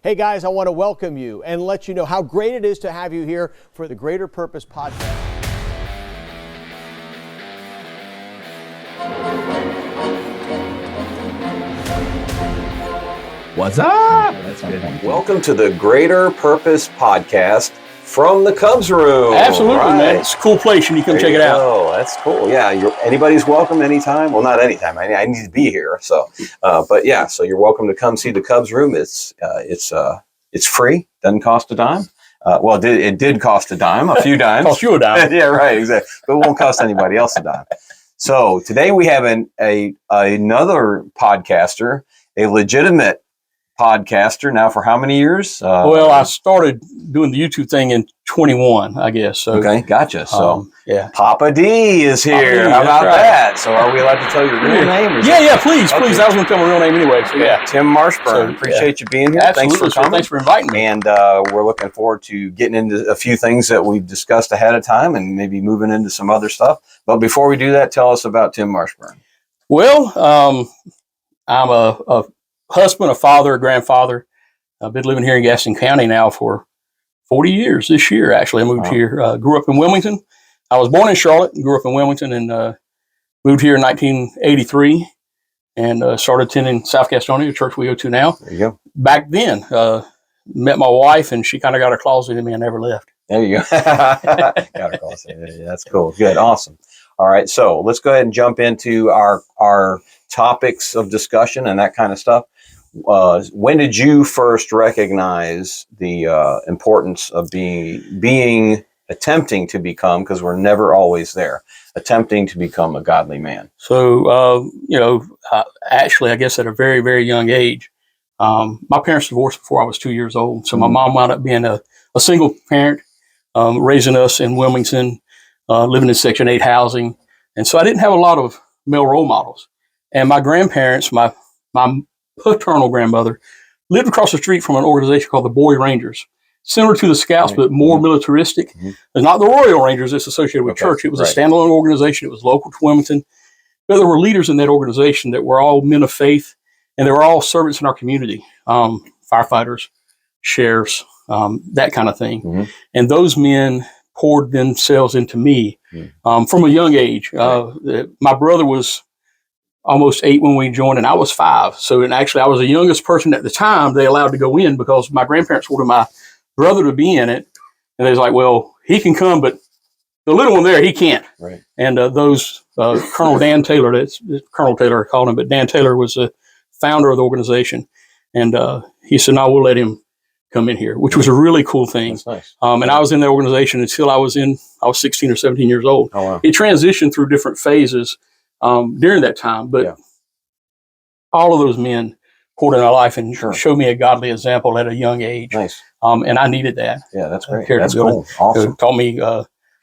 Hey guys, I want to welcome you and let you know how great it is to have you here for the Greater Purpose Podcast. What's up? That's good. Welcome to the Greater Purpose Podcast from the Cubs room. Absolutely, right. Man. It's a cool place, and you come check it out. Oh, that's cool. Yeah, anybody's welcome anytime. Well, not anytime. I need to be here. So, but yeah, so you're welcome to come see the Cubs room. It's free. Doesn't cost a dime. Well, it did cost a dime, a few dimes. Cost you a dime. Yeah, right, exactly. But it won't cost anybody else a dime. So today we have another podcaster, a legitimate podcaster now for how many years? Well, I started doing the YouTube thing in 21, I guess. So, okay, gotcha. So yeah, Poppa-D is here. Poppa-D, how about right. that? So are we allowed to tell your real name? Yeah, please. I was going to tell my real name anyway. So yeah, Tim Marshburn. Appreciate you being here. Absolutely. Thanks for coming. Thanks for inviting me. And we're looking forward to getting into a few things that we've discussed ahead of time and maybe moving into some other stuff. But before we do that, tell us about Tim Marshburn. Well, I'm a husband, a father, a grandfather. I've been living here in Gaston County now for 40 years this year, actually. I moved here, grew up in Wilmington. I was born in Charlotte and grew up in Wilmington and moved here in 1983 and started attending South Gastonia, the church we go to now. There you go. Back then, met my wife and she kind of got her claws into me and never left. There you go. Got her claws. Yeah, that's cool. Good. Awesome. All right. So let's go ahead and jump into our topics of discussion and that kind of stuff. When did you first recognize the importance of attempting to become, because we're never always there, attempting to become a godly man? So, actually, I guess at a very, very young age, my parents divorced before I was 2 years old. So my mom wound up being a single parent, raising us in Wilmington, living in Section 8 housing. And so I didn't have a lot of male role models. And my grandparents, my paternal grandmother, lived across the street from an organization called the Boy Rangers, similar to the Scouts, but more militaristic. Mm-hmm. It's not the Royal Rangers that's associated with church. It was a standalone organization. It was local to Wilmington. But there were leaders in that organization that were all men of faith, and they were all servants in our community, firefighters, sheriffs, that kind of thing. Mm-hmm. And those men poured themselves into me from a young age. My brother was almost 8 when we joined, and I was 5. So, and actually, I was the youngest person at the time they allowed to go in because my grandparents wanted my brother to be in it. And they was like, well, he can come, but the little one there, he can't. Right. And Colonel Dan Taylor, that's Colonel Taylor I called him, but Dan Taylor was the founder of the organization. And he said, no, we'll let him come in here, which was a really cool thing. That's nice. And I was in that organization until I was 16 or 17 years old. Oh, wow. It transitioned through different phases during that time, but all of those men poured in our life and showed me a godly example at a young age. Nice. And I needed that. Yeah, that's great. That's cool. Awesome. It taught me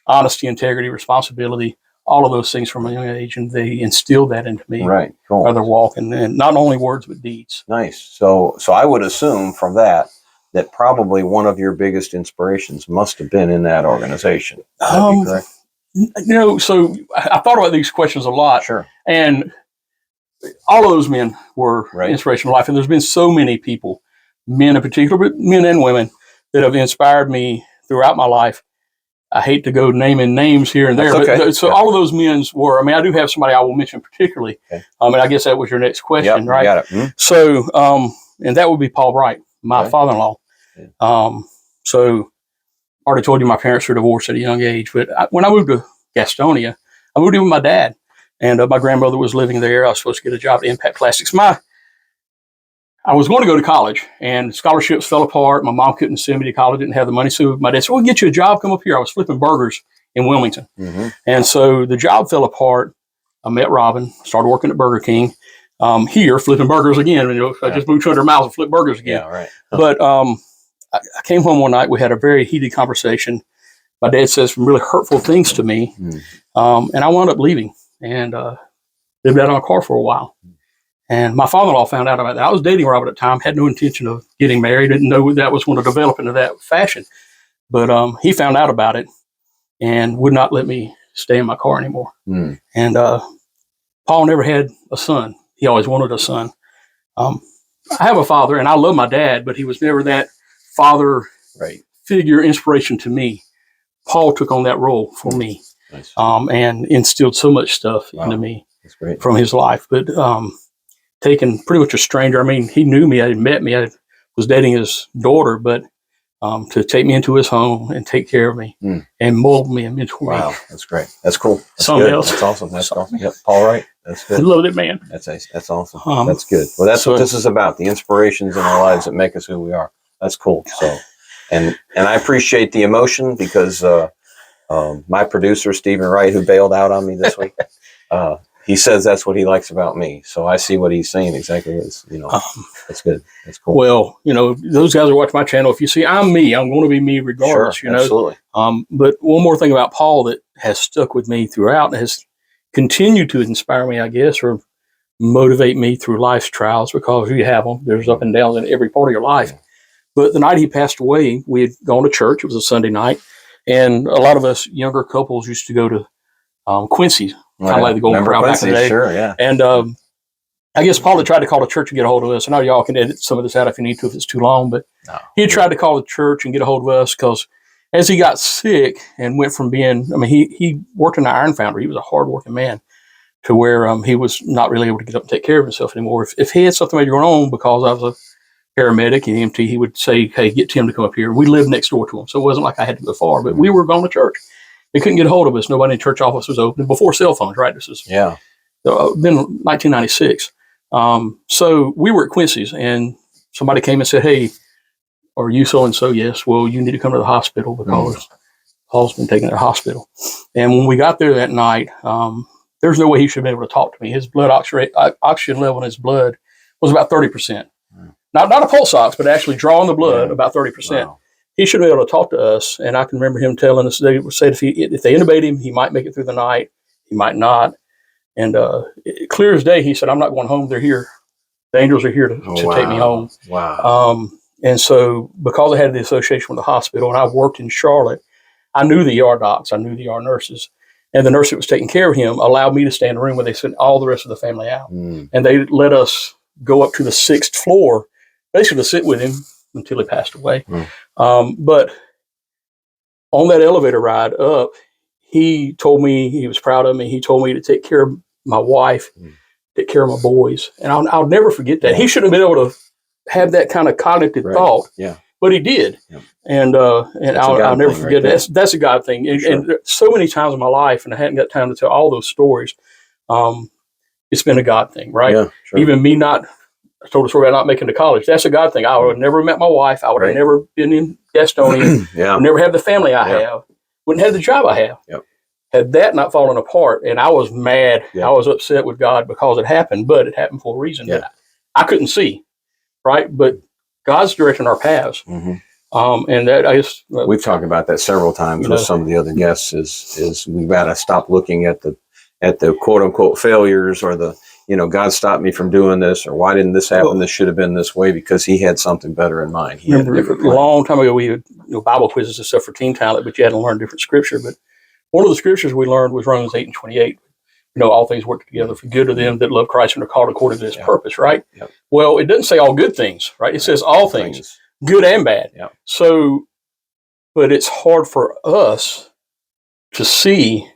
honesty, integrity, responsibility, all of those things from a young age, and they instilled that into me. Right. Cool. Other walk and not only words but deeds. Nice. So I would assume from that probably one of your biggest inspirations must have been in that organization. That'd be correct. So I thought about these questions a lot. Sure. And all of those men were inspirational life. And there's been so many people, men in particular, but men and women, that have inspired me throughout my life. I hate to go naming names here and there. That's okay. But all of those men were, I do have somebody I will mention particularly. Okay. And I guess that was your next question, right? Got it. Mm-hmm. So, and that would be Paul Bright, my father-in-law. Yeah. So already told you my parents were divorced at a young age, but when I moved to Gastonia, I moved in with my dad, and my grandmother was living there. I was supposed to get a job at Impact Plastics. I was going to go to college, and scholarships fell apart. My mom couldn't send me to college, didn't have the money, so my dad said, we'll get you a job, come up here. I was flipping burgers in Wilmington. Mm-hmm. And so the job fell apart. I met Robin, started working at Burger King, here, flipping burgers again. I just moved 200 miles and flipped burgers again. Yeah, right. But I came home one night. We had a very heated conversation. My dad said some really hurtful things to me, and I wound up leaving and lived out on a car for a while. And my father-in-law found out about that. I was dating Robert at the time, had no intention of getting married, didn't know that was going to develop into that fashion. But he found out about it and would not let me stay in my car anymore. Mm. And Paul never had a son. He always wanted a son. I have a father, and I love my dad, but he was never that father Right. figure, inspiration to me. Paul took on that role for me, Nice. and instilled so much stuff into me That's great. from his life. But taking pretty much a stranger, I mean, he knew me, I had met me, I was dating his daughter, but to take me into his home and take care of me and mold me and mentor me. Wow, that's great. That's cool. That's Something good. else. That's awesome. That's awesome. Yep. Paul Wright. That's I good. love that man. That's awesome. That's good. Well, that's what this is about. The inspirations in our lives that make us who we are. That's cool. So, and I appreciate the emotion because my producer, Stephen Wright, who bailed out on me this week, he says that's what he likes about me. So I see what he's saying exactly. That's good. That's cool. Well, those guys are watching my channel. If you see I'm me, I'm going to be me regardless, Sure, absolutely. But one more thing about Paul that has stuck with me throughout and has continued to inspire me, I guess, or motivate me through life's trials, because you have them. There's up and downs in every part of your life. But the night he passed away, we had gone to church. It was a Sunday night. And a lot of us younger couples used to go to Quincy's, kind of like the Golden Corral back in the day. Sure, yeah. And I guess Paul had tried to call the church and get a hold of us. I know y'all can edit some of this out if you need to, if it's too long, but he had tried to call the church and get a hold of us because as he got sick and went from being, he worked in an iron foundry. He was a hardworking man to where he was not really able to get up and take care of himself anymore. If he had something major going on, because I was a paramedic and EMT, he would say, hey, get Tim to come up here. We lived next door to him, so it wasn't like I had to go far, but we were going to church. They couldn't get a hold of us. Nobody in the church office was open before cell phones, right? This is been 1996. So we were at Quincy's and somebody came and said, hey, are you so-and-so? Yes. Well, you need to come to the hospital because Paul's been taken to the hospital. And when we got there that night, there's no way he should be able to talk to me. His blood oxygen level in his blood was about 30%. Not a pulse ox, but actually drawing the blood about 30%. Wow. He should be able to talk to us. And I can remember him telling us, they said if they intubate him, he might make it through the night. He might not. And clear as day, he said, I'm not going home. They're here. The angels are here to take me home. Wow. And so because I had the association with the hospital and I worked in Charlotte, I knew the ER docs. I knew the ER nurses. And the nurse that was taking care of him allowed me to stay in the room where they sent all the rest of the family out. And they let us go up to the 6th floor, basically to sit with him until he passed away. But on that elevator ride up, he told me he was proud of me. He told me to take care of my wife, take care of my boys. And I'll never forget that. He shouldn't have been able to have that kind of cognitive thought, but he did. And I'll never forget that. That's a God thing. And so many times in my life, and I hadn't got time to tell all those stories, it's been a God thing, right? Yeah, sure. Even me I told a story about not making it to college. That's a God thing. I would have never met my wife. I would have never been in Gastonia. Would never have the family I have. Wouldn't have the job I have. Had that not fallen apart, and I was mad. I was upset with God because it happened, but it happened for a reason that I couldn't see, right? But God's directing our paths. And that I guess we've talked about that several times with some of the other guests. Is we've got to stop looking at the quote unquote failures or the God stopped me from doing this, or why didn't this happen? This should have been this way, because He had something better in mind. He had a different plan. A long time ago, we had Bible quizzes and stuff for Teen Talent, but you had to learn different scripture. But one of the scriptures we learned was Romans 8:28. All things work together for good of them that love Christ and are called according to His purpose, right? Well, it doesn't say all good things, right? It says all things, good and bad. So, but it's hard for us to see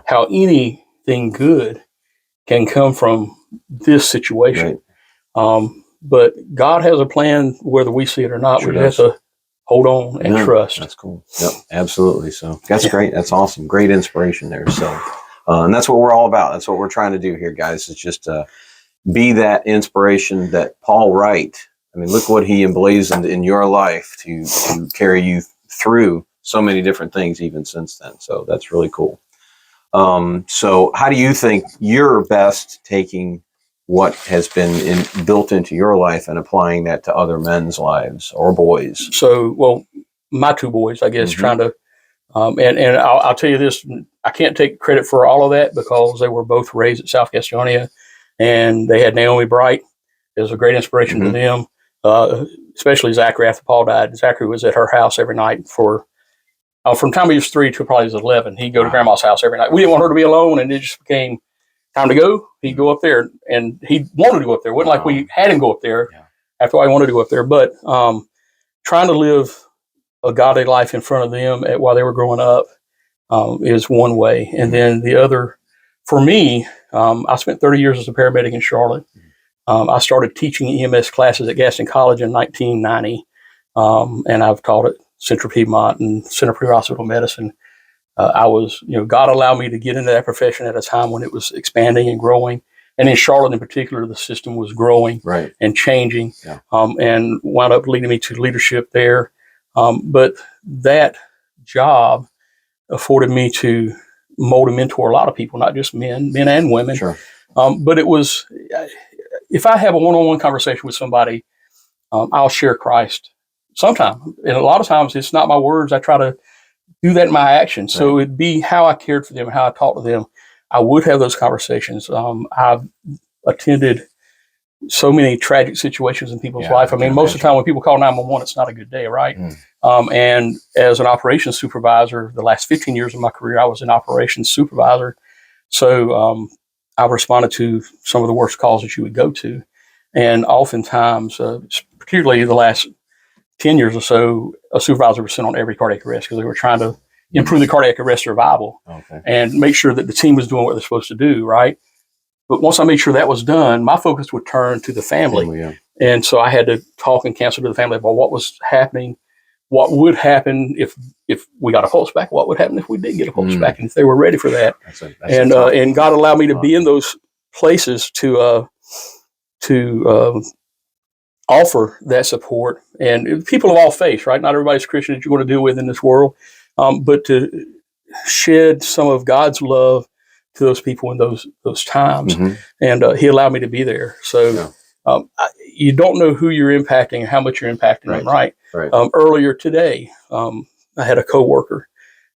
how anything good can come from this situation. But God has a plan whether we see it or not. We have to hold on and trust. That's cool. Yep, absolutely. So that's great. That's awesome. Great inspiration there. So, and that's what we're all about. That's what we're trying to do here, guys. It's just be that inspiration that Paul Wright, look what he emblazoned in your life to carry you through so many different things even since then. So that's really cool. So how do you think you're best taking what has been built into your life and applying that to other men's lives or boys? So, well, my two boys, I guess, trying to, and I'll tell you this, I can't take credit for all of that because they were both raised at South Gastonia, and they had Naomi Bright. It was a great inspiration to them, especially Zachary after Paul died. Zachary was at her house every night from the time he was 3 to probably he was 11. He'd go to Grandma's house every night. We didn't want her to be alone, and it just became time to go. He'd go up there, and he wanted to go up there. It wasn't like we had him go up there. after all I wanted to go up there. But trying to live a godly life in front of them while they were growing up is one way. And then the other, for me, I spent 30 years as a paramedic in Charlotte. I started teaching EMS classes at Gaston College in 1990, and I've taught at Central Piedmont and Center for Hospital Medicine. I was, God allowed me to get into that profession at a time when it was expanding and growing. And in Charlotte in particular, the system was growing and changing, and wound up leading me to leadership there. But that job afforded me to mold and mentor a lot of people, not just men and women. Sure. But it was, if I have a one-on-one conversation with somebody, I'll share Christ sometime. And a lot of times it's not my words. I try to do that in my actions. So it'd be how I cared for them, how I talked to them. I would have those conversations. I've attended so many tragic situations in people's life. I mean, most of the time when people call 911, it's not a good day, right? And as an operations supervisor, the last 15 years of my career, I was an operations supervisor. So I've responded to some of the worst calls that you would go to. And oftentimes, particularly the last 10 years or so, a supervisor was sent on every cardiac arrest because they were trying to improve the cardiac arrest survival and make sure that the team was doing what they're supposed to do, right? But once I made sure that was done, my focus would turn to the family. And so I had to talk and counsel to the family about what was happening, what would happen if we got a pulse back, what would happen if we did get a pulse back, and if they were ready for that. And God allowed me to be in those places to offer that support. And people of all faiths, right? Not everybody's Christian that you're going to deal with in this world, but to shed some of God's love to those people in those times. And He allowed me to be there. So you don't know who you're impacting and how much you're impacting them, right? Earlier today, I had a coworker,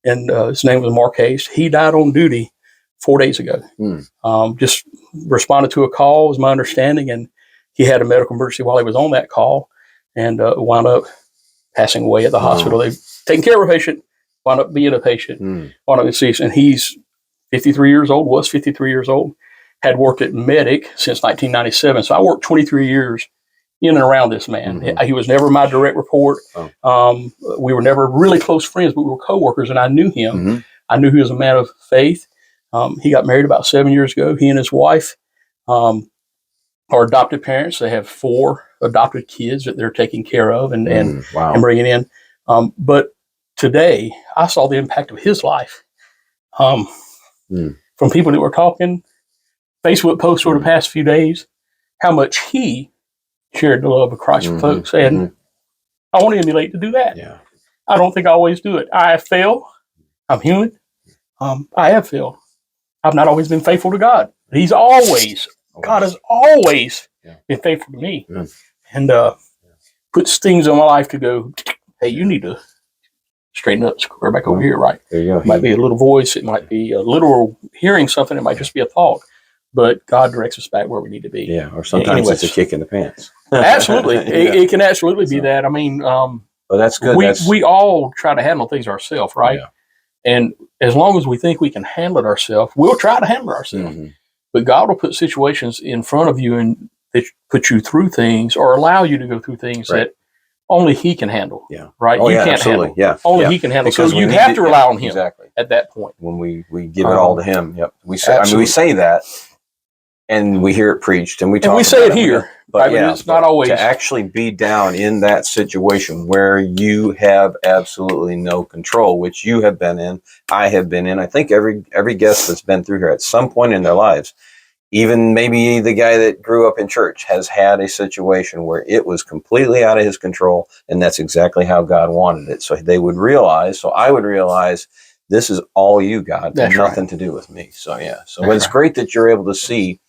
and his name was Mark Hayes. He died on duty 4 days ago. Just responded to a call, was my understanding, and he had a medical emergency while he was on that call, and wound up passing away at the hospital. They've taken care of a patient, wound up being a patient, wound up deceased, and he's 53 years old, was 53 years old, had worked at Medic since 1997. So I worked 23 years in and around this man. He was never my direct report. We were never really close friends, but we were coworkers, and I knew him. I knew he was a man of faith. He got married about 7 years ago. He and his wife are adopted parents. They have 4 adopted kids that they're taking care of and bringing in. But today, I saw the impact of his life from people that were talking, Facebook posts over the past few days, how much he shared the love of Christ with folks. And I want to emulate to do that. I don't think I always do it. I have failed. I'm human. I have failed. I've not always been faithful to God. He's always, God has always been faithful to me. And puts things in my life to go, hey, you need to straighten up, square back over here, right? There you go. It might be a little voice. It might be a literal hearing something. It might just be a thought. But God directs us back where we need to be. Or sometimes it's a kick in the pants. Absolutely. It can absolutely be that. I mean, well, that's good. We all try to handle things ourselves, right? And as long as we think we can handle it ourselves, we'll try to handle it ourselves. But God will put situations in front of you and that put you through things or allow you to go through things that only He can handle. Right? You can't handle. Only He can handle. Because so you have to rely on Him at that point. When we give it all to Him. We say, we say that, and we hear it preached, and we talk and we say it here. But it's not always to actually be down in that situation where you have absolutely no control, which you have been in, I have been in. I think every guest that's been through here at some point in their lives, even maybe the guy that grew up in church, has had a situation where it was completely out of his control, and that's exactly how God wanted it. So they would realize, so I would realize, this is all you, God, nothing to do with me. So it's great that you're able to see,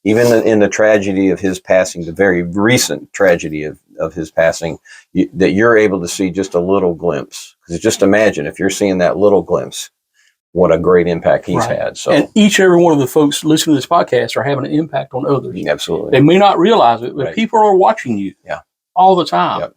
even in the tragedy of his passing, the very recent tragedy of his passing, that you're able to see just a little glimpse. Because just imagine if you're seeing that little glimpse, what a great impact he's had. So, and each and every one of the folks listening to this podcast are having an impact on others. Absolutely. They may not realize it, but people are watching you all the time.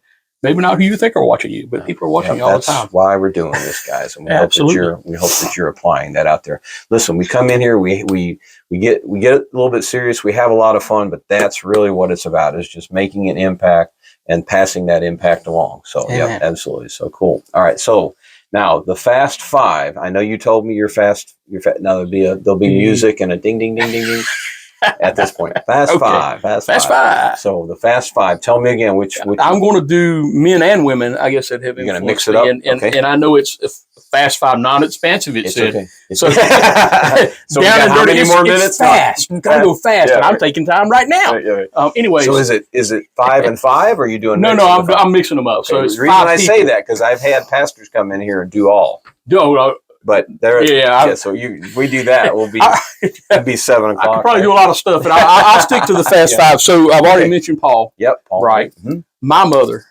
maybe not who you think are watching you, but people are watching you all the time. That's why we're doing this, guys, and we Absolutely. hope that you're applying that out there. Listen, we come in here, we get a little bit serious, we have a lot of fun, but that's really what it's about, is just making an impact and passing that impact along. So yeah, absolutely. So cool. All right, so now the Fast Five. I know you told me you're fast. Now there'll be music and a ding ding ding ding ding at this point. Fast Five. Fast Five. So the Fast Five. Tell me again which I'm going to do men and women. I guess that have you're going to mix influenced it up. me. And I know it's a Fast Five, non-expansive. It's said. Okay. So So we got how many more minutes? It's fast. You gotta go fast, and I'm taking time right now. Anyways, so is it 5 and 5, or are you doing? No, I'm mixing them up. Okay. So it's the reason I say that, because I've had pastors come in here and do all. But there, so we do that. It'll be 7 o'clock. I could probably do a lot of stuff, but I'll stick to the Fast Five. So I've already mentioned Paul. Yep, Paul. Right. Mm-hmm. My mother,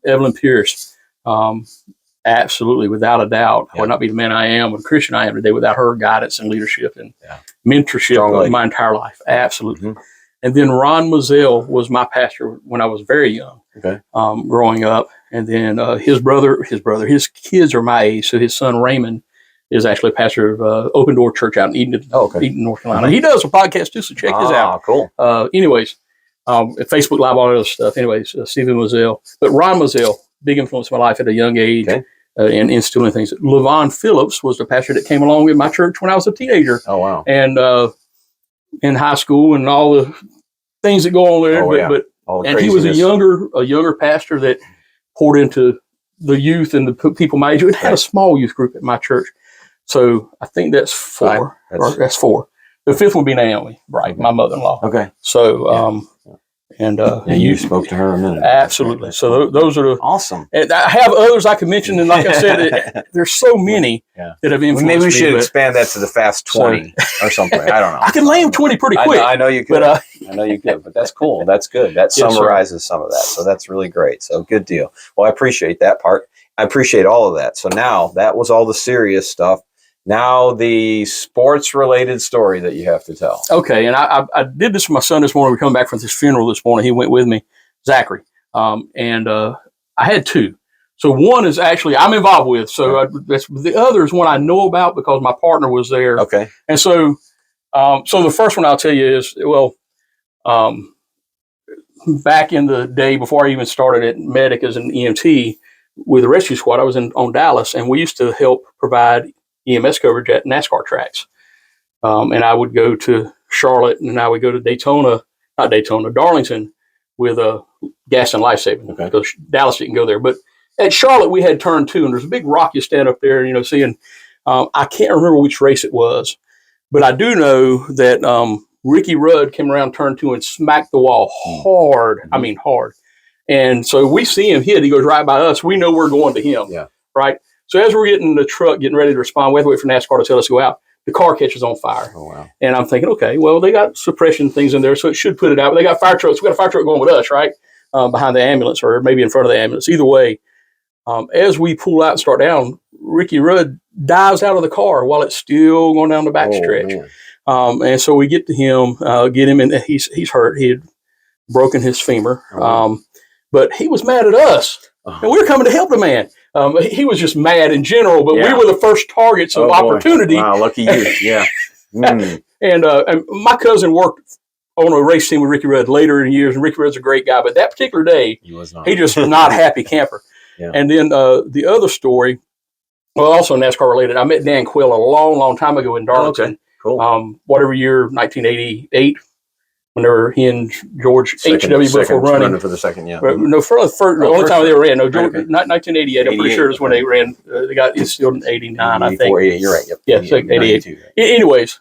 Evelyn Pierce, absolutely, without a doubt, I would not be the man I am, or the Christian I am today, without her guidance and leadership and mentorship of my entire life. Absolutely. Mm-hmm. And then Ron Mizell was my pastor when I was very young, growing up. And then his kids are my age. So his son Raymond is actually a pastor of Open Door Church out in Eden, North Carolina. He does a podcast too, so check this out. Cool. Anyways, Facebook Live, all that other stuff. Anyways, Stephen Mizell. But Ron Mizell, big influence in my life at a young age and instilling things. Levon Phillips was the pastor that came along with my church when I was a teenager. Oh, wow. And in high school and all the things that go on there. And he was a younger pastor that poured into the youth and the people my age. We had a small youth group at my church. So I think that's 4. That's 4. The 5th would be Naomi, right? My mother-in-law. Okay. So, and you spoke to her a minute. Absolutely. So those are awesome. And I have others I can mention, and like I said, there's so many that have influenced me. Maybe we should expand that to the Fast 20 or something. I don't know. I can name 20 pretty quick. I know you could. I know you could, but that's cool. That's good. That summarizes some of that. So that's really great. So good deal. Well, I appreciate that part. I appreciate all of that. So now that was all the serious stuff. Now the sports-related story that you have to tell. Okay, and I did this with my son this morning. We're coming back from this funeral this morning. He went with me, Zachary, and I had 2. So one is actually I'm involved with. So the other is one I know about because my partner was there. Okay. And so the first one I'll tell you is, back in the day before I even started at Medic as an EMT with the rescue squad, I was on Dallas, and we used to help provide EMS coverage at NASCAR tracks. And I would go to Charlotte, and I would go to Darlington with gas and life saving. Okay. Because Dallas didn't go there. But at Charlotte, we had turn 2, and there's a big rock you stand up there, seeing. I can't remember which race it was, but I do know that Ricky Rudd came around turn 2 and smacked the wall hard. Mm-hmm. I mean, hard. And so we see him hit. He goes right by us. We know we're going to him. Yeah. Right. So as we're getting in the truck, getting ready to respond, we have to wait for NASCAR to tell us to go out. The car catches on fire. Oh, wow. And I'm thinking, okay, well, they got suppression things in there, so it should put it out. But they got fire trucks. We got a fire truck going with us, right? Behind the ambulance or maybe in front of the ambulance. Either way, as we pull out and start down, Ricky Rudd dives out of the car while it's still going down the back stretch. And so we get to him, get him, and he's hurt. He had broken his femur. But he was mad at us. And we were coming to help the man. He was just mad in general, but we were the first targets of opportunity. Wow, lucky you. Yeah. And my cousin worked on a race team with Ricky Rudd later in years, and Ricky Rudd's a great guy. But that particular day, he just not a happy camper. Yeah. And then the other story, also NASCAR related, I met Dan Quill a long, long time ago in Darlington. Oh, okay. Cool. Whatever year, 1988. Whenever he and George H.W. Bush were running for the second, No, for the only time they ever ran. No, George, not 1988. I'm pretty sure is when they ran. They got instilled in 89, I think. 88, you're right. Yep. Yeah, 88. Right. Anyways,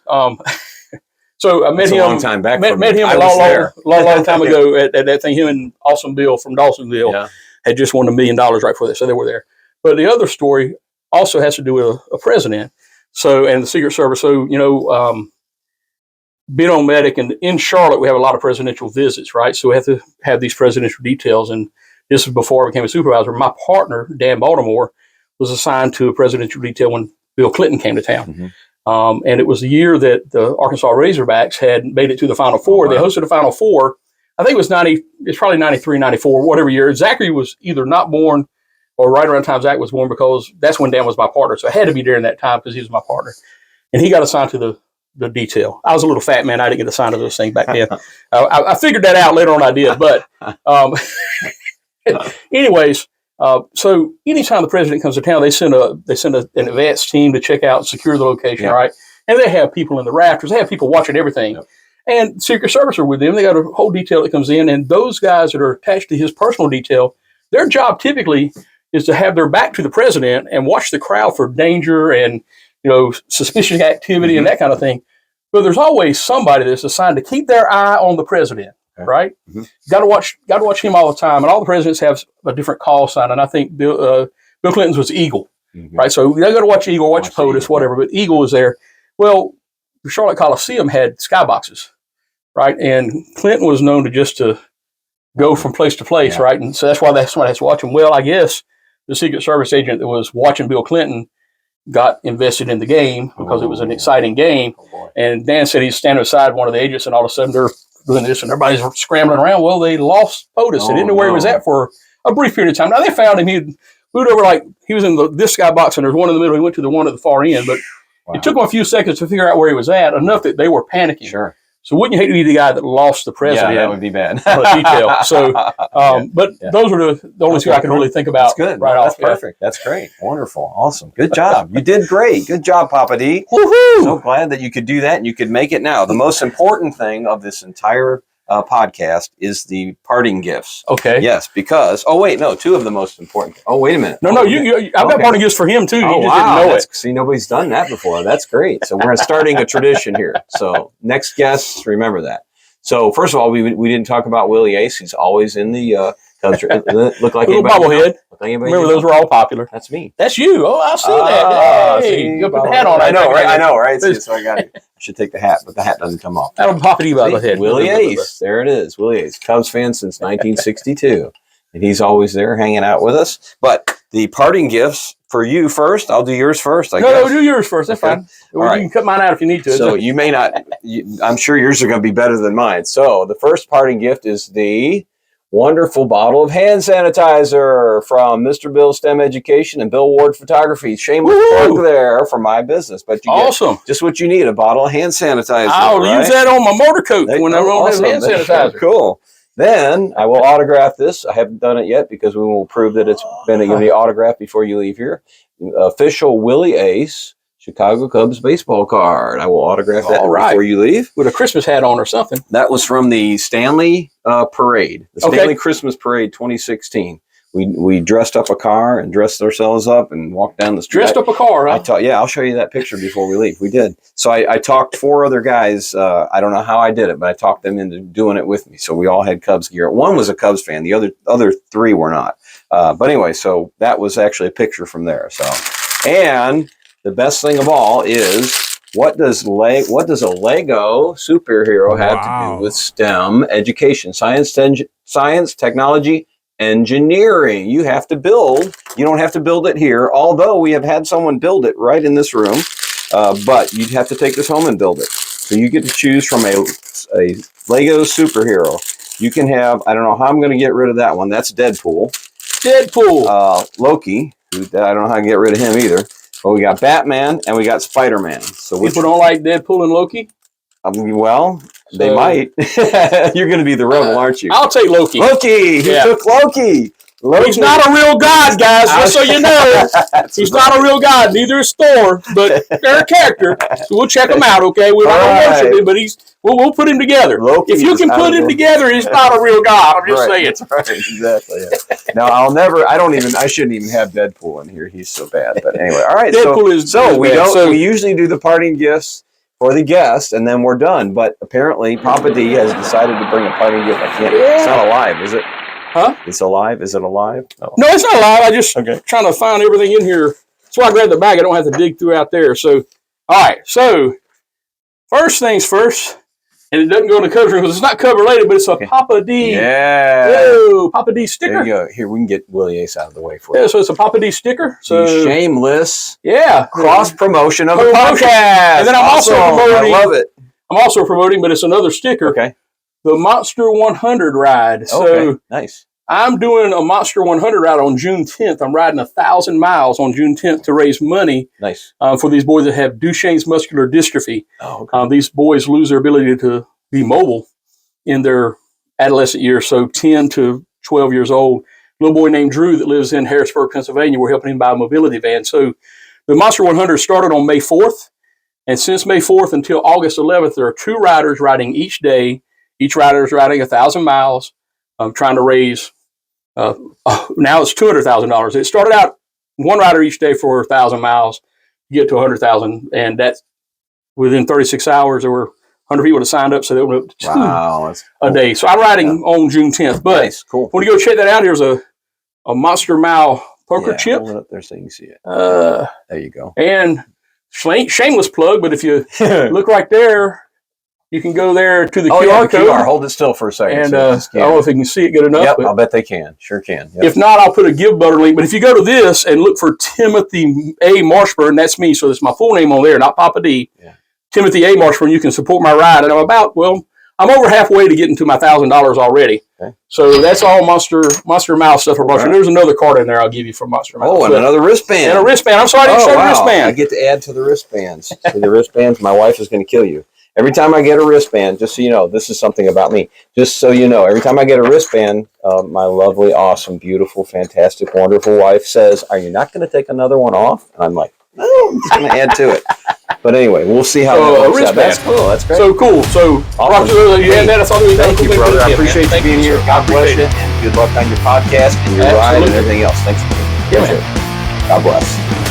so I met him. A long time back. Met him a long time ago at that thing. Him and Awesome Bill from Dawsonville had just won $1 million right before that, so they were there. But the other story also has to do with a president. So and the Secret Service. So being on Medic, and in Charlotte, we have a lot of presidential visits, right? So we have to have these presidential details. And this is before I became a supervisor. My partner, Dan Baltimore, was assigned to a presidential detail when Bill Clinton came to town. Mm-hmm. And it was the year that the Arkansas Razorbacks had made it to the Final Four. They hosted the Final Four I think it was 90, it's probably 93, 94, whatever year. Zachary was either not born or right around the time Zach was born, because that's when Dan was my partner. So it had to be during that time because he was my partner. And he got assigned to the detail. I was a little fat man. I didn't get assigned to those things back then. I figured that out later on. I did. But anyways, so anytime the president comes to town, they send an advanced team to check out and secure the location, right? And they have people in the rafters. They have people watching everything. Yep. And Secret Service are with them. They got a whole detail that comes in. And those guys that are attached to his personal detail, their job typically is to have their back to the president and watch the crowd for danger and, suspicious activity and that kind of thing. But there's always somebody that's assigned to keep their eye on the president, right? Mm-hmm. Got to watch him all the time. And all the presidents have a different call sign. And I think Bill Clinton's was Eagle, right? So they got to watch Eagle, watch POTUS, whatever. But Eagle was there. Well, the Charlotte Coliseum had skyboxes, right? And Clinton was known to go from place to place, right? And so that's why somebody has to watch him. Well, I guess the Secret Service agent that was watching Bill Clinton got invested in the game because it was an exciting game. And Dan said he's standing beside one of the agents, and all of a sudden they're doing this, and everybody's scrambling around. Well, they lost POTUS. They didn't know where he was at for a brief period of time. Now, they found him. He moved over, he was in this skybox, and there's one in the middle. He went to the one at the far end, but it took him a few seconds to figure out where he was at, enough that they were panicking. Sure. So wouldn't you hate to be the guy that lost the president? Yeah, that would be bad. On a detail. So, those are the only two I can really think about. That's good. Right off. That's perfect. That's great. Wonderful. Awesome. Good job. You did great. Good job, Poppa-D. Woohoo! So glad that you could do that and you could make it now. The most important thing of this entire podcast is the parting gifts. Okay. Yes, because two of the most important. Oh, wait a minute. No, I've got parting gifts for him too. You just didn't know it. See, nobody's done that before. That's great. So we're starting a tradition here. So next guests, remember that. So first of all, we didn't talk about Willie Ace. He's always in the country. Look like a little bobblehead. Remember, those were all popular. That's me. That's you. Oh, I see that. Hey, you put the hat on. I know, right? So I got it. I should take the hat, but the hat doesn't come off. That'll Poppa-D about the head. Willie Ace. There it is. Willie Ace. Cubs fan since 1962. And he's always there hanging out with us. But the parting gifts for you first. I'll do yours first, I guess. No, do yours first. That's fine. You can cut mine out if you need to. So you may not. I'm sure yours are going to be better than mine. So the first parting gift is the wonderful bottle of hand sanitizer from Mr. Bill STEM Education and Bill Ward Photography. Shameless plug there for my business. But you get just what you need, a bottle of hand sanitizer. I'll use that on my motor coat when I don't have hand sanitizer. Cool. Then I will autograph this. I haven't done it yet because we will prove that it's been going to be autographed before you leave here. Official Willie Ace Chicago Cubs baseball card. I will autograph that before you leave. With a Christmas hat on or something. That was from the Stanley Parade, the Stanley Christmas Parade 2016. We dressed up a car and dressed ourselves up and walked down the street. Dressed up a car, huh? I'll show you that picture before we leave. We did. So I talked 4 other guys. I don't know how I did it, but I talked them into doing it with me. So we all had Cubs gear. One was a Cubs fan. The other 3 were not. But anyway, so that was actually a picture from there. So, and the best thing of all is what does a Lego superhero have to do with STEM education, science, technology, engineering? You have to build. You don't have to build it here, although we have had someone build it right in this room. But you'd have to take this home and build it. So you get to choose from a Lego superhero. You can have, I don't know how I'm going to get rid of that one. That's Deadpool. Loki. I don't know how to get rid of him either. But we got Batman and we got Spider-Man. So people don't like Deadpool and Loki? They might. You're going to be the rebel, aren't you? I'll take Loki. He took Loki. He's not a real god, guys, just so you know. He's not a real god. Neither is Thor, but they're a character. So we'll check him out, okay? We're not going to worship him, but we'll put him together. If you can put him together, he's not a real god. I'm just saying. That's right, exactly. Yeah. Now, I shouldn't even have Deadpool in here. He's so bad. But anyway, all right. We usually do the parting gifts for the guest, and then we're done. But apparently, Poppa-D has decided to bring a parting gift. It's not alive, is it? Huh? It's alive? Is it alive? No, it's not alive. I just trying to find everything in here. That's why I grabbed the bag. I don't have to dig through out there. So, all right. So, first things first, and it doesn't go in the cover because it's not cover related, but it's a Poppa-D. Yeah. Whoa, Poppa-D sticker. There you go. Here, we can get Willie Ace out of the way for you. Yeah, so it's a Poppa-D sticker. So shameless. Yeah. Cross promotion of the podcast. And then I'm also promoting. I love it. I'm also promoting, but it's another sticker. Okay. the Monster 100 ride. So Okay, nice. I'm doing a Monster 100 ride on June 10th. I'm riding 1,000 miles on June 10th to raise money Nice. for these boys that have Duchenne's muscular dystrophy. Oh, okay. These boys lose their ability to be mobile in their adolescent years, so 10 to 12 years old. A little boy named Drew that lives in Harrisburg, Pennsylvania. We're helping him buy a mobility van. So the Monster 100 started on May 4th. And since May 4th until August 11th, there are 2 riders riding each day. Each rider is riding 1,000 miles, trying to raise, now it's $200,000. It started out 1 rider each day for 1,000 miles to get to 100,000. And that's within 36 hours, there were 100 people that signed up, so they went up to 2 Wow, a day. So I'm riding on June 10th. But nice, cool. when you go check that out, here's a Monster Mile poker chip. Hold it up there so you can see it. There you go. And shameless plug, but if you look right there, you can go there to the QR code. QR. Hold it still for a second. And so I don't know if you can see it good enough. Yep, But I'll bet they can. Sure can. Yep. if not, I'll put a Give Butter link. But if you go to this and look for Timothy A. Marshburn, that's me. So it's my full name on there, not Poppa-D. Yeah. Timothy A. Marshburn, you can support my ride. And I'm over halfway to getting to my $1,000 already. Okay. So that's all Monster Mile stuff for Monster. Right. There's another card in there I'll give you for Monster Mile. Oh, and another wristband. And a wristband. I'm sorry I didn't show the wristband. I get to add to the wristbands. See, the wristbands, my wife is going to kill you. Every time I get a wristband, just so you know, this is something about me. Just so you know, every time I get a wristband, my lovely, awesome, beautiful, fantastic, wonderful wife says, "Are you not going to take another one off?" And I'm like, "No, I'm just going to add to it." But anyway, we'll see how that works out. That's cool. That's great. So cool. So, Awesome. Roger, you had that. I thought it was Thank you, brother. I appreciate you being here. God bless you. it. And good luck on your podcast and your ride and everything else. Thanks for being here. Yeah, man. God bless.